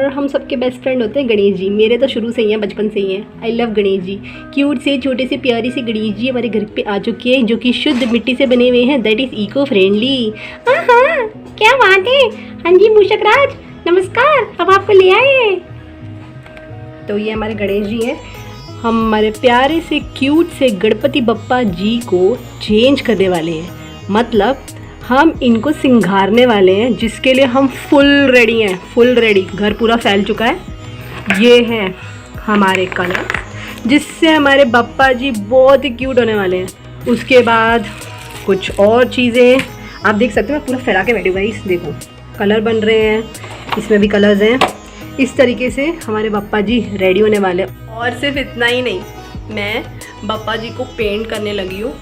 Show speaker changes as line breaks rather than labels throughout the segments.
और हम सबके बेस्ट फ्रेंड होते हैं गणेश जी। मेरे तो शुरू से ही हैं, बचपन से ही हैं। I love Ganesh ji. Cute से छोटे से प्यारे से गणेश जी हमारे घर पे आ चुके हैं, जो कि शुद्ध मिट्टी से बने हुए हैं, दैट इज़ इको फ्रेंडली। हाँ, क्या बात है। हाँ जी मूषक राज, नमस्कार, अब आपको ले आए हैं। तो ये हमारे गणेश जी हैं। हम हमारे प्यारे से क्यूट से गणपति बप्पा जी को चेंज करने वाले हैं, मतलब हम इनको सिंगारने वाले हैं, जिसके लिए हम फुल रेडी हैं, फुल रेडी। घर पूरा फैल चुका है। ये हैं हमारे कलर, जिससे हमारे बप्पा जी बहुत ही क्यूट होने वाले हैं। उसके बाद कुछ और चीज़ें आप देख सकते हो, मैं पूरा फैला के बैठी हूँ गाइस। देखो कलर बन रहे हैं, इसमें भी कलर्स हैं। इस तरीके से हमारे बप्पा जी रेडी होने वाले हैं। और सिर्फ इतना ही नहीं, मैं बप्पा जी को पेंट करने लगी हूँ,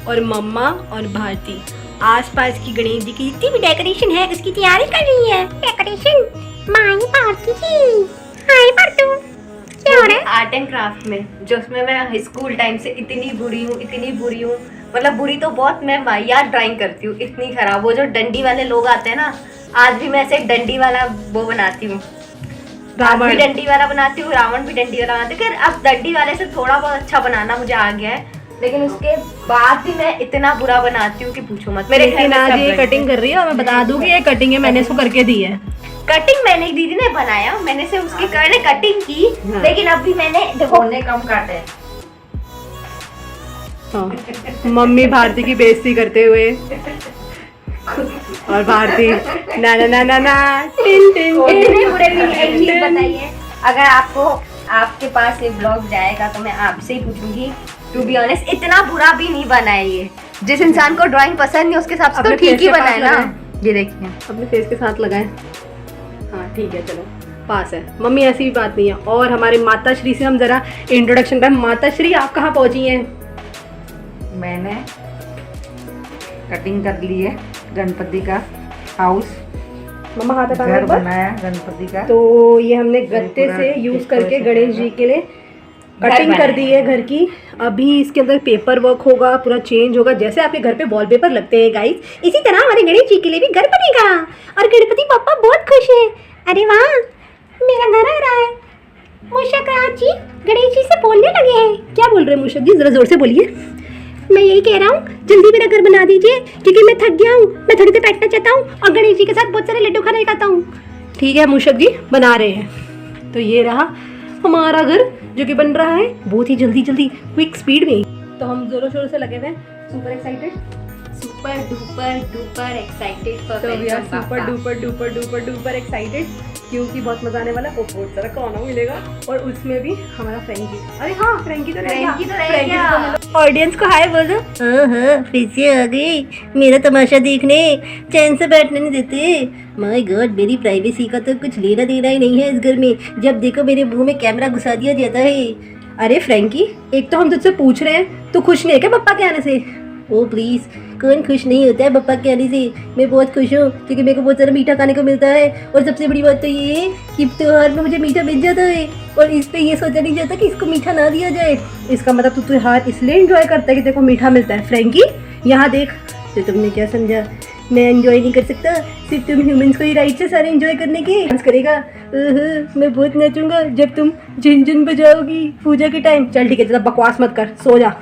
और मम्मा और भारती आसपास की गणेश जी की जितनी भी डेकोरेशन है उसकी तैयारी कर रही है। डेकोरेशन माई भारती जी। हाय भारतू, क्या हो रहा है?
आर्ट एंड क्राफ्ट में, जो उसमें मैं स्कूल टाइम से इतनी बुरी हूँ, मतलब बुरी तो बहुत, मैं वाहियात ड्राइंग करती हूँ, इतनी खराब। वो जो डंडी वाले लोग आते हैं ना, आज भी मैं ऐसे एक डंडी वाला वो बनाती हूँ, रावण भी डंडी वाला बनाती हूँ, रावण भी डंडी वाला बनाती हूँ। अब डंडी वाले से थोड़ा बहुत अच्छा बनाना मुझे आ गया है, लेकिन उसके बाद भी मैं इतना बुरा बनाती हूँ कि पूछो मत। मेरे घर में आज ये
कटिंग कर रही है, और मैं बता दूं कि ये कटिंग है, मैंने इसको करके दी है।
कटिंग मैंने दीदी ने बनाया, मैंने से उसकी करने कटिंग की। हाँ। लेकिन अभी मैंने देखो कम काटे।
हाँ। मम्मी भारती की बेइज्जती करते हुए, और भारती ना ना ना ना ना टिन टिन
बुरे भी। एक चीज बताइए, अगर आपके पास ये ब्लॉग जाएगा तो मैं आपसे ही पूछूंगी, टू बी ऑनेस्ट इतना बुरा भी नहीं बना है ये। जिस इंसान को ड्राइंग पसंद नहीं उसके हिसाब से तो ठीक ही बनाए ना। ये देखिए
अपने फेस के साथ लगाए। हाँ ठीक है, चलो पास है। मम्मी ऐसी भी बात नहीं है। और हमारे माता श्री से हम जरा इंट्रोडक्शन करें। माता श्री, आप कहाँ पहुँची हैं?
मैंने कटिंग कर ली है गणपति का हाउस,
मम्मा हाथ
घर बनाया गणपति का।
तो ये हमने गत्ते से यूज करके गणेश जी के लिए कटिंग कर दी है घर की। अभी इसके अंदर पेपर वर्क होगा, पूरा चेंज होगा। जैसे आपके घर पे वॉलपेपर लगते हैं गाइस, इसी तरह हमारे गणेश जी के लिए भी घर बनेगा, और गणपति पापा बहुत खुश है। अरे वाह, मेरा घर आ रहा है। मूषक राज जी गणेश जी से बोलने लगे हैं। क्या बोल रहे हैं मूषक जी, जरा जोर से बोलिए। मैं यही कह रहा हूँ, जल्दी मेरा घर बना दीजिए, क्योंकि मैं थक गया हूँ। मैं थोड़ी देर बैठना चाहता हूँ और गणेश जी के साथ बहुत सारे लड्डू खाना चाहता हूँ। ठीक है मूषक जी, बना रहे हैं। तो ये रहा हमारा घर, जो कि बन रहा है बहुत ही जल्दी क्विक स्पीड में। तो हम जोरों शोरों से लगे हुए हैं, super excited,
super duper excited.
तो we are super duper excited, क्योंकि बहुत मजा आने वाला है। बहुत सारा खाना मिलेगा, और उसमें भी हमारा फ्रैंकी। अरे हाँ, फ्रैंकी तो रहेगा। ऑडियंस को हाय बोल दो। हाँ फिर से आ गई मेरा तमाशा देखने, चैन से बैठने नहीं देते। माय गॉड, मेरी प्राइवेसी का तो कुछ लेना देना ही नहीं है इस घर में। जब देखो मेरे मुंह में कैमरा घुसा दिया जाता है। अरे फ्रैंकी, एक तो हम तुझसे पूछ रहे हैं, तू खुश नहीं है क्या पप्पा के आने से? ओ प्लीज़, कौन खुश नहीं होता है पप्पा के आने से? मैं बहुत खुश हूँ, क्योंकि मेरे को बहुत सारा मीठा खाने को मिलता है। और सबसे बड़ी बात तो ये है कि त्योहार में मुझे मीठा मिल जाता है, और इस पे ये सोचा नहीं जाता कि इसको मीठा ना दिया जाए। इसका मतलब तू त्योहार इसलिए एंजॉय करता है कि तेरे को मीठा मिलता है। फ्रैंकी यहाँ देख, तो तुमने क्या समझा? मैं एंजॉय नहीं कर सकता, सिर्फ तुम ह्यूमंस को ही राइट है सारे एंजॉय करने के। डांस करेगा? मैं बहुत नाचूंगा जब तुम झुनझुन बजाओगी पूजा के टाइम। चल ठीक है, ज़्यादा बकवास मत कर, सो जा।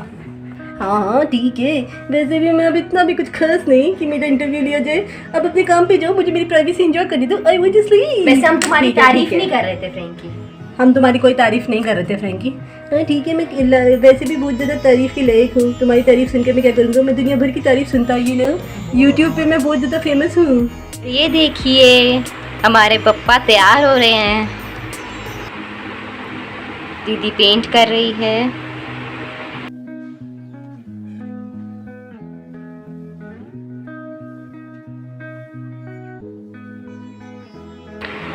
हाँ ठीक है, वैसे भी मैं अब इतना भी कुछ खास नहीं कि मेरा इंटरव्यू लिया जाए। अब अपने काम पे जाओ, मुझे मेरी प्राइवेसी एंजॉय करनी दो। I want to sleep.
वैसे हम तुम्हारी तारीफ नहीं कर रहे थे फ्रैंकी,
हम तुम्हारी कोई तारीफ नहीं कर रहे थे फ्रैंकी। हाँ ठीक है, मैं वैसे भी बहुत ज़्यादा तारीफ के लायक हूँ। तुम्हारी तारीफ सुनकर मैं क्या करूँगा, मैं दुनिया भर की तारीफ सुनता ही ना। यूट्यूब पे मैं बहुत ज़्यादा फेमस हूँ।
ये देखिए हमारे पप्पा तैयार हो रहे हैं, दीदी पेंट कर रही है।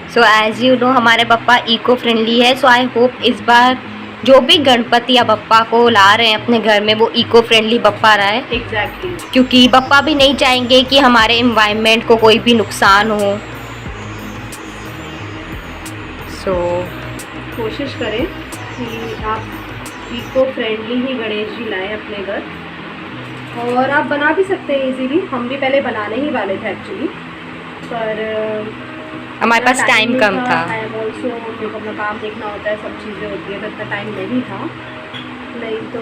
सो एज यू नो हमारे पापा इको फ्रेंडली है। सो आई होप इस बार जो भी गणपति या बप्पा को ला रहे हैं अपने घर में, वो इको फ्रेंडली बप्पा रहा है।
एग्जैक्टली,
क्योंकि बप्पा भी नहीं चाहेंगे कि हमारे एनवायरनमेंट को कोई भी नुकसान हो। सो
कोशिश करें कि आप इको फ्रेंडली ही गणेश जी लाएं अपने घर, और आप बना भी सकते हैं इजीली। हम भी पहले बनाने ही वाले थे एक्चुअली, पर
हमारे पास टाइम कम था।
ऑल्सो मेरे को अपना काम देखना होता है, सब चीज़ें होती है, तो इतना टाइम नहीं था, नहीं तो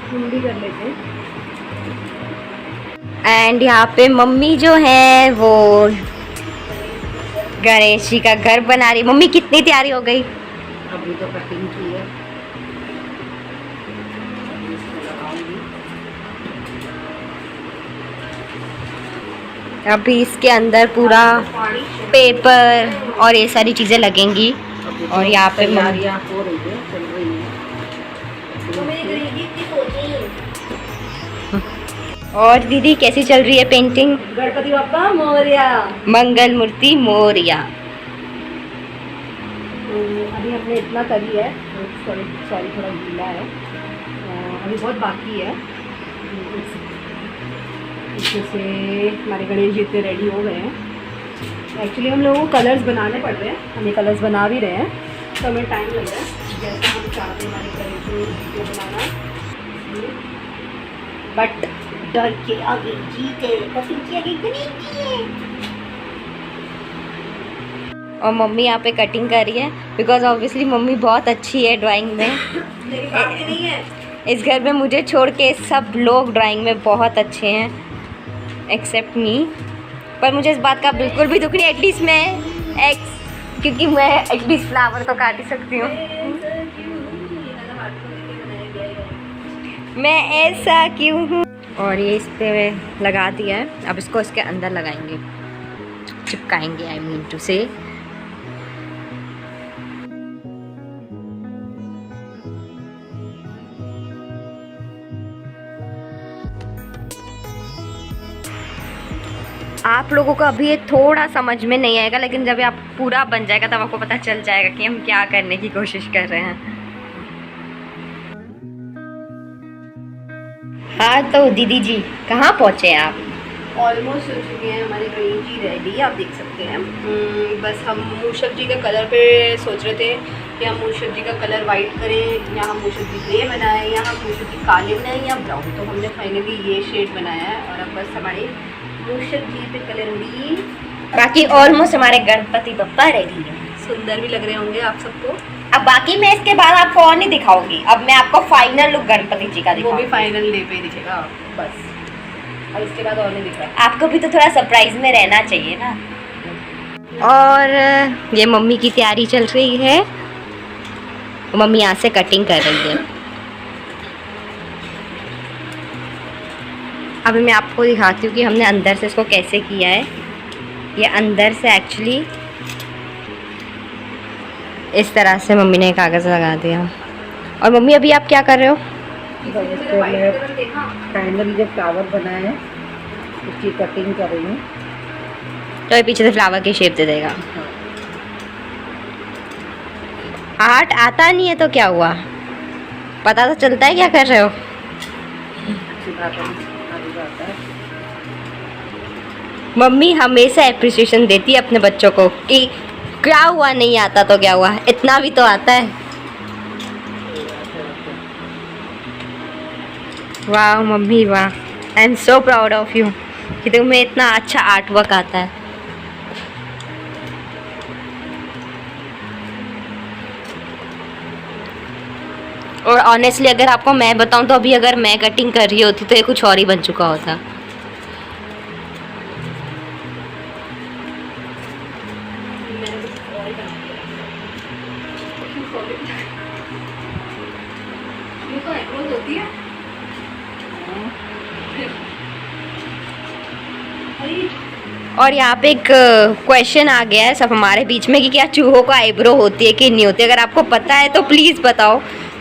हम भी कर लेते।
एंड यहाँ पे मम्मी जो है वो गणेश जी का घर बना रही। मम्मी कितनी तैयारी हो गई?
अभी तो कटिंग की है, अभी इसको लगाऊंगी।
अभी इसके अंदर पूरा पेपर और ये सारी चीज़ें लगेंगी।
अभी
और यहाँ पे
तैयारियां हो रही है, चल रही है।
और दीदी कैसी चल रही है पेंटिंग?
गणपति बाप्पा मोरया।
मंगल मूर्ति मोरया।
अभी हमने इतना करी है, सॉरी थोड़ा गीला है, अभी बहुत बाकी है। इसमें से हमारे गणेश जी इतने रेडी हो गए हैं। एक्चुअली हम लोगों को कलर्स बनाने पड़ रहे हैं, हम ये कलर्स बना भी रहे हैं, तो हमें टाइम लग रहा है जैसे हम चाहते हैं हमारे गणेश जी को बनाना। बट डर के आगे जीते, पसंद के आगे गणेश जी।
और मम्मी यहाँ पे कटिंग कर रही है बिकॉज ऑब्वियसली मम्मी बहुत अच्छी है ड्राइंग में।
मेरी बात नहीं है।
इस घर में मुझे छोड़ के सब लोग ड्राइंग में बहुत अच्छे हैं एक्सेप्ट मी। पर मुझे इस बात का बिल्कुल भी दुख नहीं, एटलीस्ट मैं क्योंकि मैं एटलीस्ट फ्लावर तो काट ही सकती हूँ। मैं ऐसा क्यों हूँ। और ये इस पे लगा दिया है, अब इसको इसके अंदर लगाएंगे, चिपकाएंगे, आई मीन टू से। आप लोगों को अभी ये थोड़ा समझ में नहीं आएगा, लेकिन जब ये आप पूरा बन जाएगा तब आपको पता चल जाएगा कि हम क्या करने की कोशिश कर रहे हैं। हाँ तो दीदी जी कहाँ पहुँचे आप?
ऑलमोस्ट हो चुके हैं हमारे गणेश जी रेडी, आप देख सकते हैं। बस हम मूषक जी का कलर पे सोच रहे थे कि हम मूषक जी का कलर वाइट करें, या हम मूषक जी ग्रे बनाएं, या हम मूषक जी काले बनाएं, या ब्राउन। तो हमने फाइनली ये शेड बनाया है और अब बस हमारे मूषक जी पे कलर उड़ी।
बाकी ऑलमोस्ट हमारे गणपति बप्पा रेडी है।
सुंदर भी लग रहे होंगे आप सबको।
अब बाकी मैं इसके बाद आपको और नहीं दिखाऊंगी, अब मैं आपको फाइनल लुक गणपति जी का
वो भी
दिखाऊंगी।
फाइनल डे पे दिखेगा बस, अब इसके बाद और नहीं दिख रहा।
आपको भी तो थोड़ा सरप्राइज में रहना चाहिए ना। और ये मम्मी की तैयारी चल रही है, मम्मी यहाँ से कटिंग कर रही है। अभी मैं आपको दिखाती हूँ कि हमने अंदर से इसको कैसे किया है। ये अंदर से एक्चुअली इस तरह से मम्मी ने कागज़ लगा दिया। और मम्मी अभी आप क्या कर रहे हो?
फाइनली जो फ्लावर बना है उसकी कटिंग कर रही हूँ।
तो ये पीछे से फ्लावर की शेप दे देगा। आर्ट आता नहीं है तो क्या हुआ, पता तो चलता है क्या कर रहे हो। मम्मी हमेशा एप्रिसिएशन देती है अपने बच्चों को कि क्या हुआ, नहीं आता तो क्या हुआ, इतना भी तो आता है। वाह मम्मी वाह, आई am so proud of you कि तुम्हें इतना अच्छा आर्ट वर्क आता है। और ऑनेस्टली अगर आपको मैं बताऊं तो अभी अगर मैं कटिंग कर रही होती तो ये कुछ और ही बन चुका होता। और यहाँ पे एक क्वेश्चन आ गया है सब हमारे बीच में कि क्या चूहों को आईब्रो होती है कि नहीं होती। अगर आपको पता है तो प्लीज़ बताओ,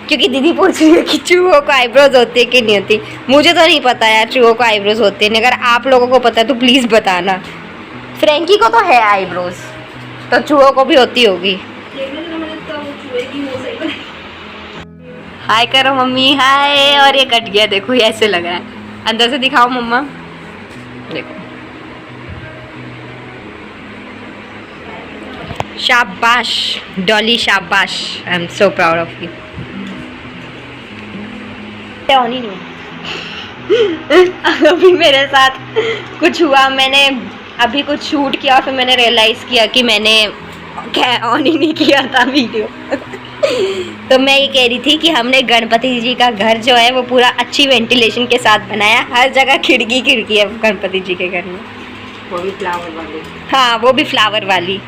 क्योंकि दीदी पूछ रही है कि चूहों को आईब्रोज होती है कि नहीं होती। मुझे तो नहीं पता यार चूहों को आईब्रोज होती है, अगर आप लोगों को पता है तो प्लीज़ बताना। फ्रैंकी को तो है आईब्रोज, तो चूहों को भी होती होगी। हाय करो मम्मी, हाय। और ये कट गया, देखो ये ऐसे लग रहा है। अंदर से दिखाओ मम्मा, देखो। शाबाश डॉली, शाबाश, I am so proud of you. ऑन ही नहीं अभी मेरे साथ कुछ हुआ, मैंने अभी कुछ शूट किया, फिर मैंने रियलाइज़ किया कि मैंने ऑन ही नहीं किया था वीडियो। तो मैं ये कह रही थी कि हमने गणपति जी का घर जो है वो पूरा अच्छी वेंटिलेशन के साथ बनाया, हर जगह खिड़की है गणपति जी के घर में।
वो भी फ्लावर वाले।
हाँ, वो भी फ्लावर वाली।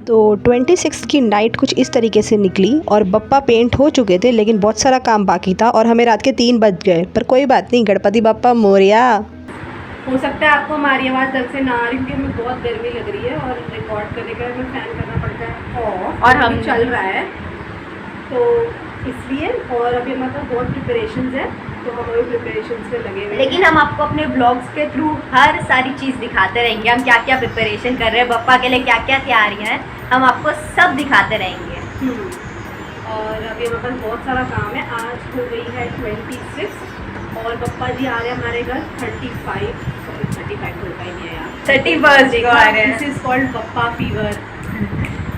तो 26 की नाइट कुछ इस तरीके से निकली और बप्पा पेंट हो चुके थे, लेकिन बहुत सारा काम बाकी था और हमें रात के 3 बज गए। पर कोई बात नहीं, गणपति बप्पा मोरया। हो सकता है आपको हमारी आवाज़ ढंग से ना आ रही क्योंकि हमें बहुत गर्मी लग रही है और रिकॉर्ड करने का हमें फैन करना पड़ता है और हम चल रहा है तो इसलिए। और अभी हमारे पास बहुत प्रिपरेशंस है तो हम अभी प्रिपरेशंस में लगे हुए हैं।
लेकिन हम आपको अपने ब्लॉग्स के थ्रू हर सारी चीज़ दिखाते रहेंगे, हम क्या क्या प्रिपरेशन कर रहे हैं, बप्पा के लिए क्या क्या तैयारियां हैं, हम आपको सब दिखाते रहेंगे।
और अभी हमारे पास बहुत सारा काम है। आज हो गई है 26 और बप्पा जी आ रहे हैं हमारे घर 35 होता ही नहीं है यार,
31 को आ रहे हैं।
This is called Bappa fever.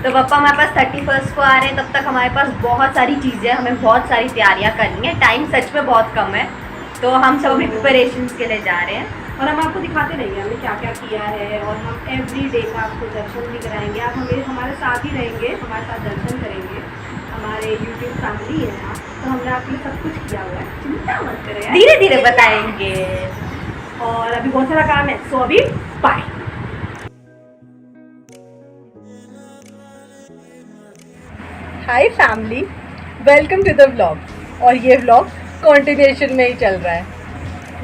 तो बप्पा हमारे पास 31 को आ रहे हैं, तब तक हमारे पास बहुत सारी चीज़ें, हमें बहुत सारी तैयारियां करनी है, टाइम सच में बहुत कम है, तो हम सब अभी प्रिपरेशंस के लिए जा रहे हैं
और हम आपको दिखाते रहेंगे हमने क्या क्या किया है और हम एवरी डे का आपको दर्शन भी कराएंगे। आप हमारे साथ ही रहेंगे, हमारे साथ दर्शन करेंगे। हमारे यूट्यूब फैमिली है ना, तो हमने आपके लिए सब कुछ किया हुआ है, चिंता मत करें,
धीरे धीरे बताएंगे।
और अभी बहुत सारा काम है, सो अभी bye. Hi family, welcome to the vlog. और ये व्लॉग कंटिन्यूएशन में ही चल रहा है।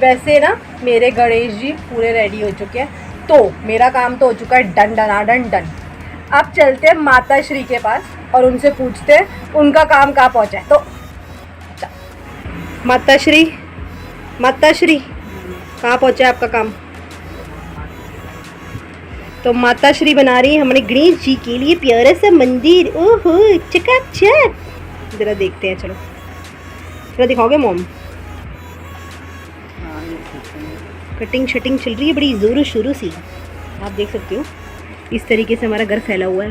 वैसे ना मेरे गणेश जी पूरे रेडी हो चुके हैं, तो मेरा काम तो हो चुका है डन डना डन डन। अब चलते हैं माता श्री के पास और उनसे पूछते हैं उनका काम कहाँ पहुँचा है। तो माता श्री कहाँ पहुँचा है आपका काम? तो माता श्री बना रही है हमारे गणेश जी के लिए प्यारा सा मंदिर। ओहो चकाचक, जरा देखते हैं, चलो जरा दिखाओगे मोम? कटिंग शटिंग चल रही है बड़ी जोरों शोरों से, आप देख सकते हो। इस तरीके से हमारा घर फैला हुआ है।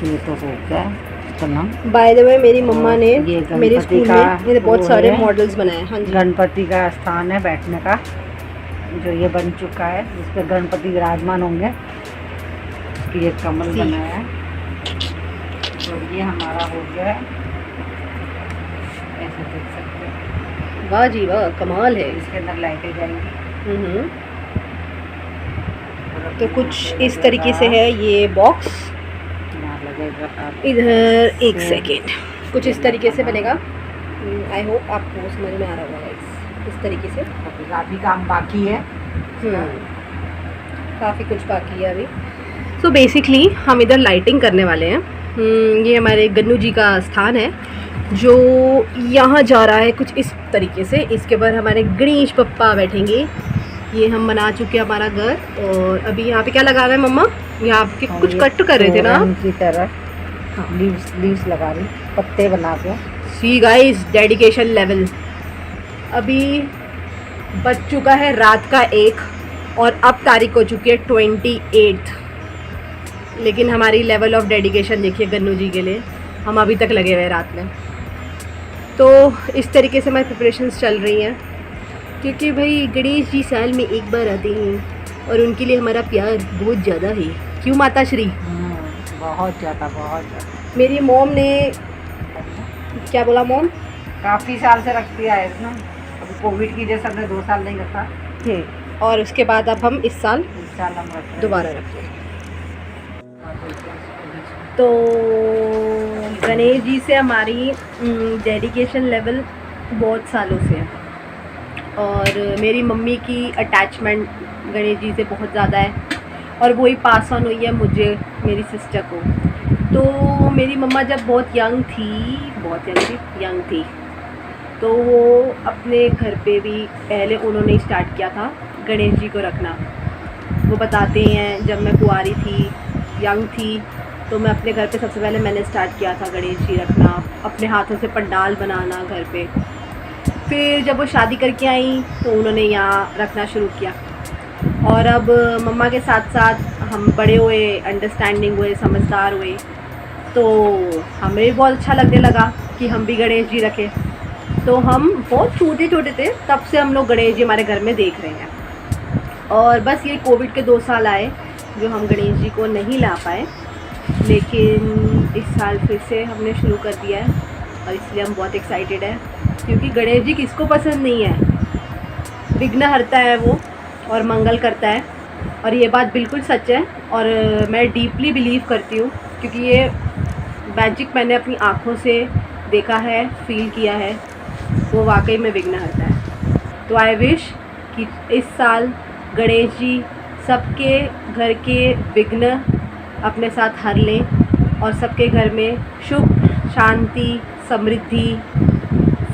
ये तो हो गया इतना।
बाय द वे मेरी मम्मा ने
ये गणपति
मेरे स्कूल
का
में मेरे बहुत
वो
सारे
है,
मॉडल्स बनाए। हाँ जी,
गणपति का स्थान है बैठने का, जो ये बन चुका है, जिस पे गणपति विराजमान होंगे। ये कमल बनाया है, तो ये हमारा हो गया है, ऐसे देख सकते हैं।
वाह जी वाह, कमाल है।
इसके अंदर लाइटें जाएंगी।
तो कुछ इस तरीके से है ये बॉक्स।
यहाँ लगेगा
इधर एक सेकेंड, कुछ इस तरीके से बनेगा। आई होप आपको समझ में आ रहा होगा। इस तरीके से
काफ़ी काम बाकी है,
काफ़ी कुछ बाकी है अभी। सो बेसिकली हम इधर लाइटिंग करने वाले हैं। ये हमारे गन्नू जी का स्थान है जो यहाँ जा रहा है कुछ इस तरीके से। इसके ऊपर हमारे गणेश पप्पा बैठेंगे। ये हम बना चुके हैं हमारा घर। और अभी यहाँ पे क्या लगा रहा है मम्मा? यहाँ पे कुछ कट कर रहे थे ना
की तरह। हाँ, लीव्स लगा रही, पत्ते बना के।
See guys, dedication level. अभी बज चुका है रात का 1 और अब तारीख हो चुकी है 28। लेकिन हमारी लेवल ऑफ डेडिकेशन देखिए गन्नू जी के लिए, हम अभी तक लगे हुए हैं रात में। तो इस तरीके से हमारी प्रिपरेशंस चल रही हैं, क्योंकि भाई गणेश जी साल में एक बार आते हैं और उनके लिए हमारा प्यार बहुत ज़्यादा है। क्यों माता श्री?
बहुत ज़्यादा।
मेरी मोम ने क्या बोला? मोम
काफ़ी साल से रखती है ना, अभी कोविड की वजह से हमने 2 साल नहीं रखा।
और उसके बाद अब हम इस साल
हम रख
दोबारा रख लें। तो गणेश जी से हमारी डेडिकेशन लेवल बहुत सालों से है और मेरी मम्मी की अटैचमेंट गणेश जी से बहुत ज़्यादा है और वही पास ऑन हुई है मुझे, मेरी सिस्टर को। तो मेरी मम्मा जब बहुत यंग थी तो वो अपने घर पे भी पहले उन्होंने स्टार्ट किया था गणेश जी को रखना। वो बताते हैं जब मैं कुंवारी थी, यंग थी, तो मैं अपने घर पे सबसे पहले मैंने स्टार्ट किया था गणेश जी रखना, अपने हाथों से पंडाल बनाना घर पे। फिर जब वो शादी करके आई तो उन्होंने यहाँ रखना शुरू किया और अब मम्मा के साथ साथ हम बड़े हुए, अंडरस्टैंडिंग हुए, समझदार हुए, तो हमें भी बहुत अच्छा लगने लगा कि हम भी गणेश जी रखें। तो हम बहुत छोटे छोटे थे तब से हम लोग गणेश जी हमारे घर में देख रहे हैं। और बस ये कोविड के 2 साल आए जो हम गणेश जी को नहीं ला पाए, लेकिन इस साल फिर से हमने शुरू कर दिया है और इसलिए हम बहुत एक्साइटेड हैं, क्योंकि गणेश जी किसको पसंद नहीं है। विघ्न हरता है वो और मंगल करता है, और ये बात बिल्कुल सच है और मैं डीपली बिलीव करती हूँ, क्योंकि ये मैजिक मैंने अपनी आँखों से देखा है, फील किया है, वो वाकई में विघ्न हरता है। तो आई विश कि इस साल गणेश जी सबके घर के विघ्न अपने साथ हर लें और सबके घर में सुख, शांति, समृद्धि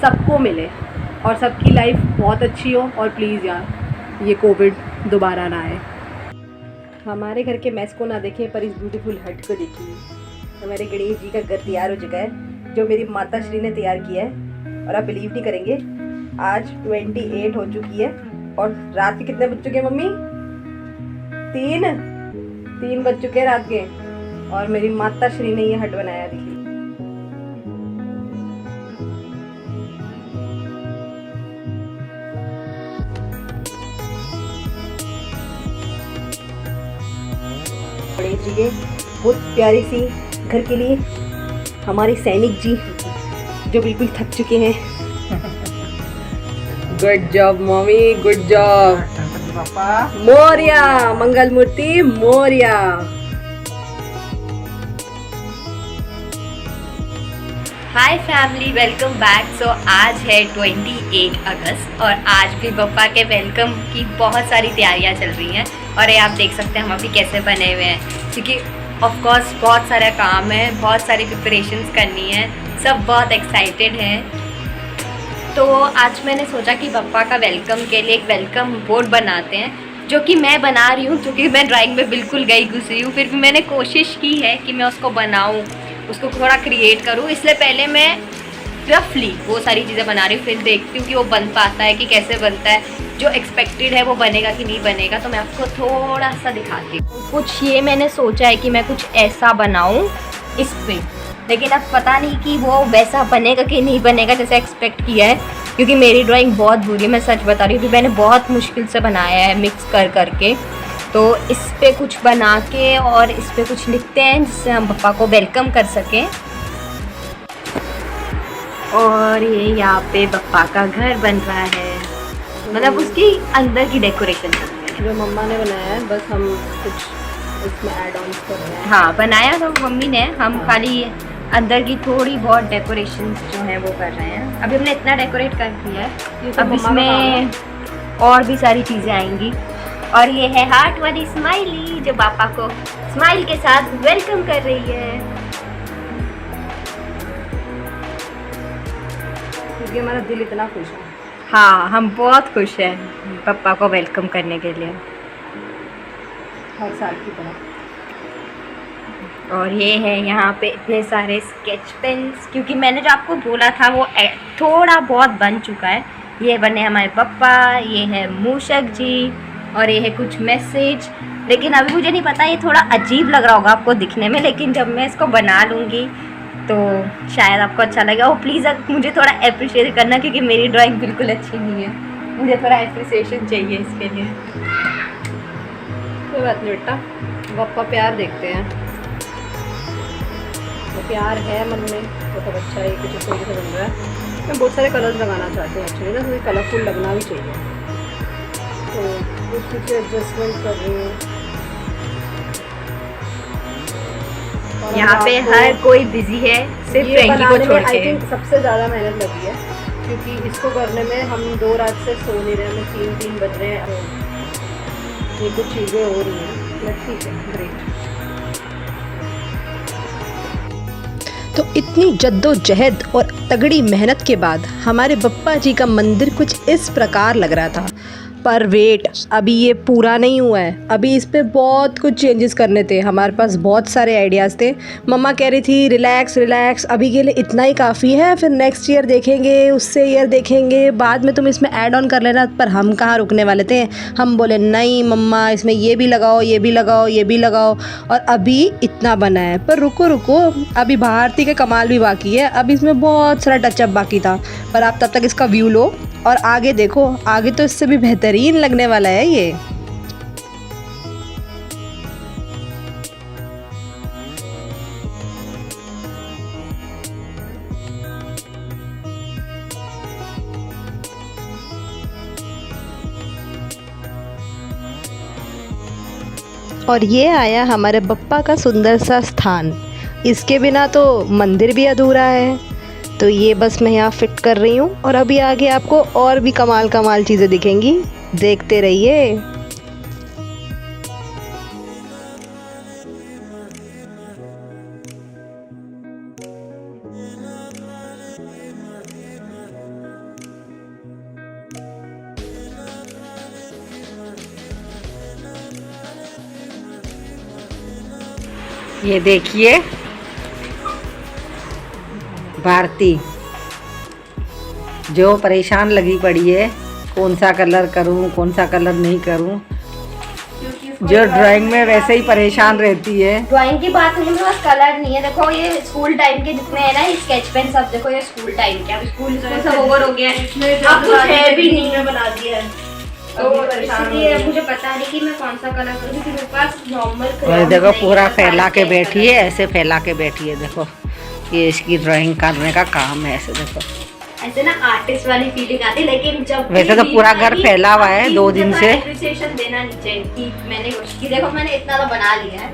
सबको मिले और सबकी लाइफ बहुत अच्छी हो। और प्लीज़ यार ये कोविड दोबारा ना आए। हमारे घर के मैस को ना देखें पर इस ब्यूटीफुल हट को देखिए। हमारे गणेश जी का घर तैयार हो चुका है जो मेरी माता श्री ने तैयार किया है, और आप बिलीव नहीं करेंगे आज 28 हो चुकी है और रात के कितने बज चुके हैं मम्मी? 3 बज चुके हैं रात के, और मेरी माता श्री ने ये हट बनाया। देखिए गणेश जी के बहुत प्यारी सी घर के लिए हमारे सैनिक जी जो बिल्कुल थक चुके हैं। Good job mummy, good job.
पापा
मोरिया, मंगल मूर्ति मोरिया।
हाय फैमिली, वेलकम बैक। सो आज है 28 अगस्त और आज भी बप्पा के वेलकम की बहुत सारी तैयारियां चल रही हैं, और ये आप देख सकते हैं हम अभी कैसे बने हुए हैं, क्योंकि ऑफ कोर्स बहुत सारा काम है, बहुत सारी प्रिपरेशंस करनी है, सब बहुत एक्साइटेड हैं। तो आज मैंने सोचा कि बप्पा का वेलकम के लिए एक वेलकम बोर्ड बनाते हैं, जो कि मैं बना रही हूँ, क्योंकि मैं ड्राइंग में बिल्कुल गई घुसी हूँ। फिर भी मैंने कोशिश की है कि मैं उसको बनाऊँ, उसको थोड़ा क्रिएट करूँ। इसलिए पहले मैं रफली वो सारी चीज़ें बना रही हूँ, फिर देखती हूँ कि वो बन पाता है कि कैसे बनता है, जो एक्सपेक्टेड है वो बनेगा कि नहीं बनेगा। तो मैं आपको थोड़ा सा दिखाती हूँ। कुछ ये मैंने सोचा है कि मैं कुछ ऐसा बनाऊँ इस पर, लेकिन अब पता नहीं कि वो वैसा बनेगा कि नहीं बनेगा जैसे एक्सपेक्ट किया है, क्योंकि मेरी ड्राइंग बहुत बुरी है, मैं सच बता रही हूँ। कि मैंने बहुत मुश्किल से बनाया है मिक्स कर करके। तो इस पे कुछ बना के और इस पे कुछ लिखते हैं जिससे हम पापा को वेलकम कर सकें। और ये यहाँ पे पापा का घर बन रहा है, मतलब उसकी अंदर की डेकोरेशन
जो मम्मा ने बनाया है, बस हम कुछ इसमें ऐड ऑन कर रहे हैं।
हाँ, बनाया तो मम्मी ने, हम खाली अंदर की थोड़ी बहुत डेकोरेशन जो है वो कर रहे हैं। अभी हमने इतना डेकोरेट कर दिया है, अब इसमें और भी सारी चीज़ें आएंगी। और ये है हार्ट वाली स्माइली जो पापा को स्माइल के साथ वेलकम कर रही है,
क्योंकि हमारा दिल इतना खुश है।
हाँ, हम बहुत खुश हैं पापा को वेलकम करने के लिए,
हर साल की तरह।
और ये है यहाँ पे इतने सारे स्केच पेन्स, क्योंकि मैंने जो आपको बोला था वो थोड़ा बहुत बन चुका है। ये बने हमारे पापा, ये है मूषक जी, और ये है कुछ मैसेज। लेकिन अभी मुझे नहीं पता, ये थोड़ा अजीब लग रहा होगा आपको दिखने में, लेकिन जब मैं इसको बना लूँगी तो शायद आपको अच्छा लगेगा। और प्लीज़ मुझे थोड़ा अप्रिशिएट करना, क्योंकि मेरी ड्राइंग बिल्कुल अच्छी नहीं है, मुझे थोड़ा अप्रिसिएशन चाहिए इसके लिए।
कोई बात नहीं बेटा, पापा प्यार देखते हैं, तो प्यार है मन में तो सब अच्छा है। कुछ इस तरीके से बन रहा है। मैं बहुत सारे कलर्स लगाना चाहती हूँ एक्चुअली ना, तो कलरफुल लगना भी चाहिए, तो उस चीज़ से एडजस्टमेंट कर रही हूँ।
यहाँ पे हर कोई बिजी है, सिर्फ फ्रैंकी को छोड़
आई
के।
थिंक सबसे ज़्यादा मेहनत लगी है, क्योंकि इसको करने में हम 2 रात से सो नहीं रहे, हमें 3 बज रहे हैं। ये कुछ चीज़ें हो रही हैं, बट ठीक है, ग्रेट।
तो इतनी जद्दोजहद और तगड़ी मेहनत के बाद हमारे बप्पा जी का मंदिर कुछ इस प्रकार लग रहा था। पर वेट अभी ये पूरा नहीं हुआ है, अभी इस पे बहुत कुछ चेंजेस करने थे। हमारे पास बहुत सारे आइडियाज़ थे। मम्मा कह रही थी रिलैक्स रिलैक्स, अभी के लिए इतना ही काफ़ी है, फिर नेक्स्ट ईयर देखेंगे, उससे ईयर देखेंगे, बाद में तुम इसमें ऐड ऑन कर लेना। पर हम कहाँ रुकने वाले थे, हम बोले नहीं मम्मा इसमें ये भी लगाओ, ये भी लगाओ, ये भी लगाओ, और अभी इतना बना है। पर रुको रुको, अभी भारती के कमाल भी बाकी है, अभी इसमें बहुत सारा टचअप बाकी था। पर आप तब तक इसका व्यू लो और आगे देखो, आगे तो इससे भी बेहतरीन लगने वाला है ये। और ये आया हमारे बप्पा का सुंदर सा स्थान। इसके बिना तो मंदिर भी अधूरा है। तो ये बस मैं यहाँ फिट कर रही हूँ और अभी आगे आपको और भी कमाल कमाल चीज़ें दिखेंगी, देखते रहिए।
ये देखिए भारती जो परेशान लगी पड़ी है, कौन सा कलर करूं, कौन सा कलर नहीं करूं। जो ड्राइंग में वैसे ही परेशान रहती है।
ड्राइंग की बात नहीं, मेरे पास कलर नहीं है। देखो ये स्कूल टाइम के जितने हैं ना, ये स्केच पेन सब देखो, ये स्कूल टाइम के। अब स्कूल सब ओवर हो गया है, अब कुछ है भी नहीं, बना दिया है। तो इसलिए मुझे पता नहीं कि मैं कौन सा कलर करूँ, क्योंकि मेरे पास नॉर्मल
देखो पूरा फैला के बैठी है, ऐसे फैला के बैठी है। देखो ये इसकी ड्राइंग करने का काम है। ऐसे देखो,
ऐसे ना आर्टिस्ट वाली फीलिंग आती है। लेकिन जब
वैसे तो पूरा घर फैला हुआ है 2 दिन से।
एप्रिसिएशन देना नीचे कि मैंने कोशिश की। देखो मैंने इतना तो बना लिया है।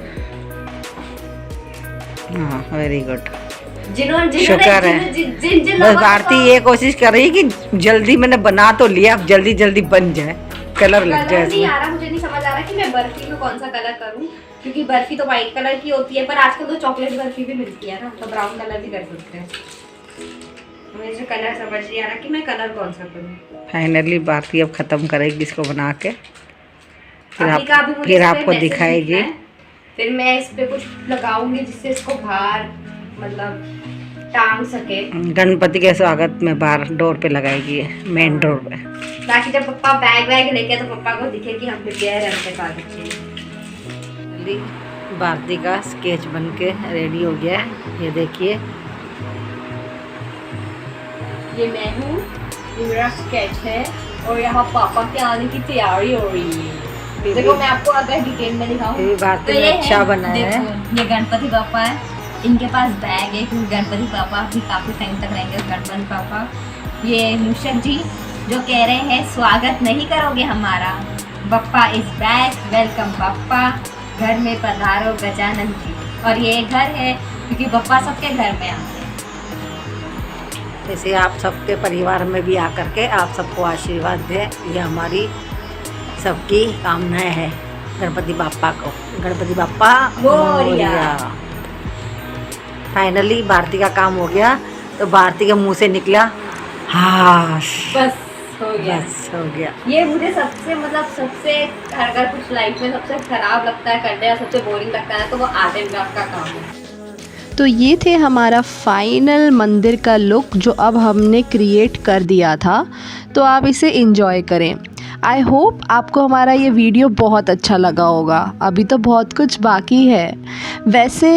हाँ वेरी गुड,
जिन्होंने
शुक्र है।
जिन
बस भारती ये कोशिश कर रही है कि जल्दी मैंने बना तो लिया, अब जल्दी जल्दी बन जाए, कलर लग जाए।
नहीं आ रहा, मुझे नहीं समझ आ रहा कि मैं बर्फी में कौन सा कलर करूं, क्योंकि बर्फी तो व्हाइट कलर की होती है, पर आजकल तो चॉकलेट बर्फी भी मिलती है ना, तो ब्राउन कलर भी कर सकते हैं। मुझे कलर समझ नहीं आ रहा कि मैं कलर कौन सा करूं।
फाइनली भारती अब खत्म करेगी इसको बना के, फिर
फिर
आपको दिखाएगी।
फिर मैं इस पे कुछ लगाऊंगी जिससे इसको बाहर मतलब टांग सके।
गणपति के स्वागत में बाहर डोर पे लगाएगी, मेन डोर पे,
ताकि जब पप्पा बैग वैग लेके तो पप्पा को दिखे कि हम प्रिपेयर हैं उनके स्वागत के लिए।
भारती का स्केच बन के रेडी हो गया है। ये देखिए,
ये मैं हूँ, ये मेरा स्केच है, और यहाँ पापा के आने की तैयारी हो रही है। देखो मैं आपको अगर डिटेल में दिखाऊँ
भारती ने अच्छा बनाया है।
ये गणपति पापा है, इनके पास बैग है क्योंकि गणपति पापा भी काफी टाइम तक रहेंगे। गणपति पापा, ये मूषक जी जो कह रहे हैं स्वागत नहीं करोगे हमारा, Bappa is back, welcome Bappa, घर में पधारो गजानन जी। और ये घर है क्योंकि बप्पा सबके घर में आते हैं।
जैसे आप सबके परिवार में भी आकर के आप सबको आशीर्वाद दें, ये हमारी सबकी कामनाएं है गणपति बाप्पा को। गणपति बाप्पा मोरिया। फाइनली भारती का काम हो गया, तो भारती के मुंह से निकला हाँ
बस हो गया,
बस हो गया।
ये मुझे सबसे सबसे अगर कुछ लाइफ में सबसे खराब लगता है करने या सबसे बोरिंग लगता है तो वो आधे ब्लॉग का काम है।
तो ये थे हमारा फाइनल मंदिर का लुक जो अब हमने क्रिएट कर दिया था। तो आप इसे एंजॉय करें। आई होप आपको हमारा ये वीडियो बहुत अच्छा लगा होगा। अभी तो बहुत कुछ बाकी है। वैसे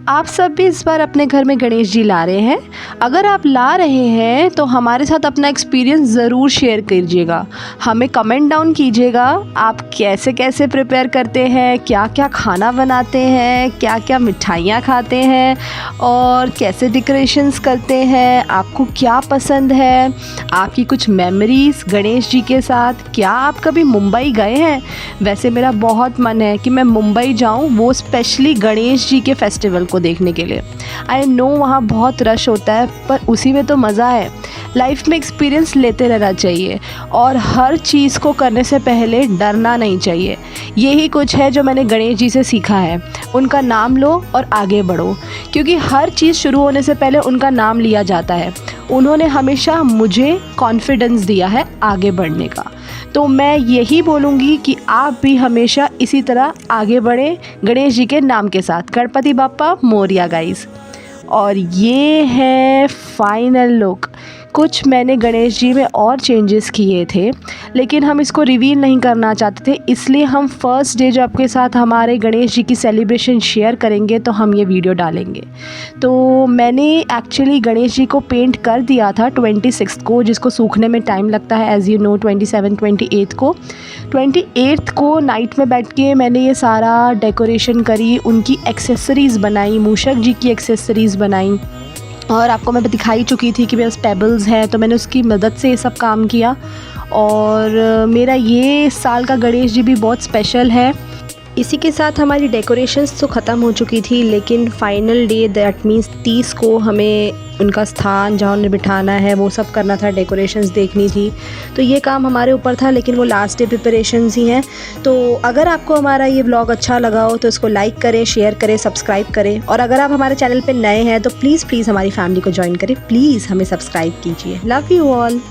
आप सब भी इस बार अपने घर में गणेश जी ला रहे हैं। अगर आप ला रहे हैं तो हमारे साथ अपना एक्सपीरियंस ज़रूर शेयर कीजिएगा। हमें कमेंट डाउन कीजिएगा आप कैसे कैसे प्रिपेयर करते हैं, क्या क्या खाना बनाते हैं, क्या क्या मिठाइयाँ खाते हैं और कैसे डेकोरेशंस करते हैं, आपको क्या पसंद है, आपकी कुछ मेमोरीज़ गणेश जी के साथ, क्या आप कभी मुंबई गए हैं। वैसे मेरा बहुत मन है कि मैं मुंबई जाऊं, वो स्पेशली गणेश जी के फेस्टिवल को देखने के लिए। आई नो वहाँ बहुत रश होता है पर उसी में तो मज़ा है। लाइफ में एक्सपीरियंस लेते रहना चाहिए और हर चीज़ को करने से पहले डरना नहीं चाहिए। यही कुछ है जो मैंने गणेश जी से सीखा है। उनका नाम लो और आगे बढ़ो, क्योंकि हर चीज़ शुरू होने से पहले उनका नाम लिया जाता है। उन्होंने हमेशा मुझे कॉन्फिडेंस दिया है आगे बढ़ने का। तो मैं यही बोलूँगी कि आप भी हमेशा इसी तरह आगे बढ़ें गणेश जी के नाम के साथ। गणपति बाप्पा मोरिया गाइस। और ये है फाइनल लुक। कुछ मैंने गणेश जी में और चेंजेस किए थे, लेकिन हम इसको रिवील नहीं करना चाहते थे, इसलिए हम फर्स्ट डे जो आपके साथ हमारे गणेश जी की सेलिब्रेशन शेयर करेंगे तो हम ये वीडियो डालेंगे। तो मैंने एक्चुअली गणेश जी को पेंट कर दिया था 26 को, जिसको सूखने में टाइम लगता है एज़ यू नो। 28 को नाइट में बैठ के मैंने ये सारा डेकोरेशन करी, उनकी एक्सेसरीज़ बनाई, मूषक जी की एक्सेसरीज़ बनाई। और आपको मैं दिखाई चुकी थी कि मेरे पास पेबल्स हैं, तो मैंने उसकी मदद से ये सब काम किया। और मेरा ये साल का गणेश जी भी बहुत स्पेशल है। इसी के साथ हमारी डेकोरेशंस तो ख़त्म हो चुकी थी, लेकिन फाइनल डे दैट मीन्स 30 को हमें उनका स्थान जहाँ उन्हें बिठाना है वो सब करना था, डेकोरेशंस देखनी थी। तो ये काम हमारे ऊपर था, लेकिन वो लास्ट डे प्रिपरेशंस ही हैं। तो अगर आपको हमारा ये व्लॉग अच्छा लगा हो तो इसको लाइक करें, शेयर करें, सब्सक्राइब करें। और अगर आप हमारे चैनल पर नए हैं तो प्लीज़ हमारी फैमिली को ज्वाइन करें। प्लीज़ हमें सब्सक्राइब कीजिए। Love you all.